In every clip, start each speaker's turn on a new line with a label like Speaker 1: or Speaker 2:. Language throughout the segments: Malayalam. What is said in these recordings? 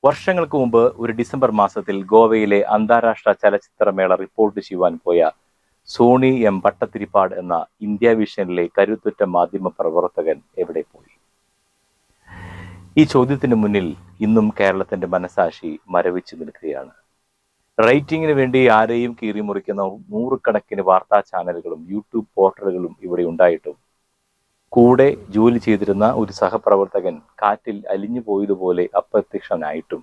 Speaker 1: വർഷങ്ങൾക്ക് മുമ്പ് ഒരു ഡിസംബർ മാസത്തിൽ ഗോവയിലെ അന്താരാഷ്ട്ര ചലച്ചിത്രമേള റിപ്പോർട്ട് ചെയ്യുവാൻ പോയ സോണി എം ഭട്ടതിരിപ്പാട് എന്ന ഇന്ത്യ വിഷനിലെ കരുത്തുറ്റ മാധ്യമ പ്രവർത്തകൻ എവിടെ പോയി? ഈ ചോദ്യത്തിന് മുന്നിൽ ഇന്നും കേരളത്തിന്റെ മനസാക്ഷി മരവിച്ചു നിൽക്കുകയാണ്. റേറ്റിംഗിന് വേണ്ടി ആരെയും കീറിമുറിക്കുന്ന നൂറുകണക്കിന് വാർത്താ ചാനലുകളും യൂട്യൂബ് പോർട്ടലുകളും ഇവിടെ ഉണ്ടായിട്ടും കൂടെ ജോലി ചെയ്തിരുന്ന ഒരു സഹപ്രവർത്തകൻ കാറ്റിൽ അലിഞ്ഞു പോയതുപോലെ അപ്രത്യക്ഷനായിട്ടും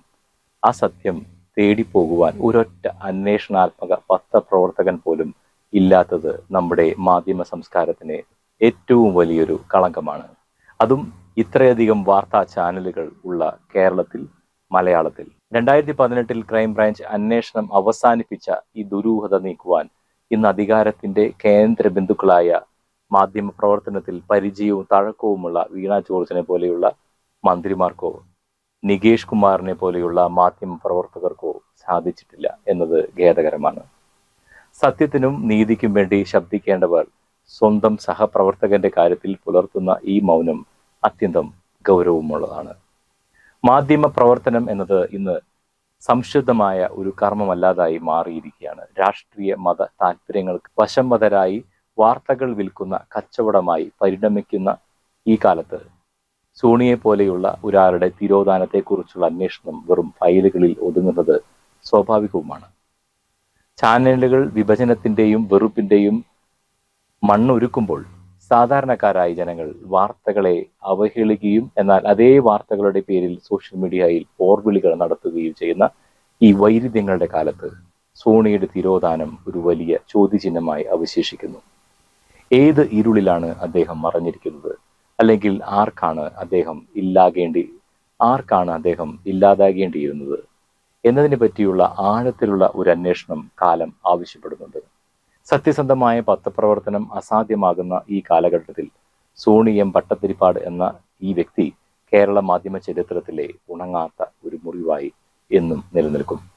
Speaker 1: ആ സത്യം തേടിപ്പോകുവാൻ ഒരൊറ്റ അന്വേഷണാത്മക പത്രപ്രവർത്തകൻ പോലും ഇല്ലാത്തത് നമ്മുടെ മാധ്യമ സംസ്കാരത്തിന് ഏറ്റവും വലിയൊരു കളങ്കമാണ്. അതും ഇത്രയധികം വാർത്താ ചാനലുകൾ ഉള്ള കേരളത്തിൽ, മലയാളത്തിൽ. 2018 ക്രൈംബ്രാഞ്ച് അന്വേഷണം അവസാനിപ്പിച്ച ഈ ദുരൂഹത നീക്കുവാൻ ഇന്ന് അധികാരത്തിന്റെ കേന്ദ്ര ബിന്ദുക്കളായ മാധ്യമ പ്രവർത്തനത്തിൽ പരിചയവും തഴക്കവുമുള്ള വീണ ജോർജിനെ പോലെയുള്ള മന്ത്രിമാർക്കോ നികേഷ് കുമാറിനെ പോലെയുള്ള മാധ്യമ പ്രവർത്തകർക്കോ സാധിച്ചിട്ടില്ല എന്നത് ഖേദകരമാണ്. സത്യത്തിനും നീതിക്കും വേണ്ടി ശബ്ദിക്കേണ്ടവർ സ്വന്തം സഹപ്രവർത്തകന്റെ കാര്യത്തിൽ പുലർത്തുന്ന ഈ മൗനം അത്യന്തം ഗൗരവമുള്ളതാണ്. മാധ്യമ പ്രവർത്തനം എന്നത് ഇന്ന് സംശുദ്ധമായ ഒരു കർമ്മമല്ലാതായി മാറിയിരിക്കുകയാണ്. രാഷ്ട്രീയ മത താല്പര്യങ്ങൾക്ക് വശംവദരായി വാർത്തകൾ വിൽക്കുന്ന കച്ചവടമായി പരിണമിക്കുന്ന ഈ കാലത്ത് സോണിയെ പോലെയുള്ള ഒരാളുടെ തിരോധാനത്തെക്കുറിച്ചുള്ള അന്വേഷണം വെറും ഫയലുകളിൽ ഒതുങ്ങുന്നത് സ്വാഭാവികവുമാണ്. ചാനലുകൾ വിഭജനത്തിന്റെയും വെറുപ്പിന്റെയും മണ്ണൊരുക്കുമ്പോൾ സാധാരണക്കാരായ ജനങ്ങൾ വാർത്തകളെ അവഹേളിക്കുകയും എന്നാൽ അതേ വാർത്തകളുടെ പേരിൽ സോഷ്യൽ മീഡിയയിൽ പോർവിളികൾ നടത്തുകയും ചെയ്യുന്ന ഈ വൈരുദ്ധ്യങ്ങളുടെ കാലത്ത് സോണിയുടെ തിരോധാനം ഒരു വലിയ ചോദ്യചിഹ്നമായി അവശേഷിക്കുന്നു. ഏത് ഇരുളിലാണ് അദ്ദേഹം മറഞ്ഞിരിക്കുന്നത്? അല്ലെങ്കിൽ ആർക്കാണ് അദ്ദേഹം ഇല്ലാതാകേണ്ടിയിരുന്നത് എന്നതിനെ പറ്റിയുള്ള ആഴത്തിലുള്ള ഒരു അന്വേഷണം കാലം ആവശ്യപ്പെടുന്നുണ്ട്. സത്യസന്ധമായ പത്രപ്രവർത്തനം അസാധ്യമാകുന്ന ഈ കാലഘട്ടത്തിൽ സോണി എം ഭട്ടതിരിപ്പാട് എന്ന ഈ വ്യക്തി കേരള മാധ്യമ ചരിത്രത്തിലെ ഉണങ്ങാത്ത ഒരു മുറിവായി എന്നും നിലനിൽക്കും.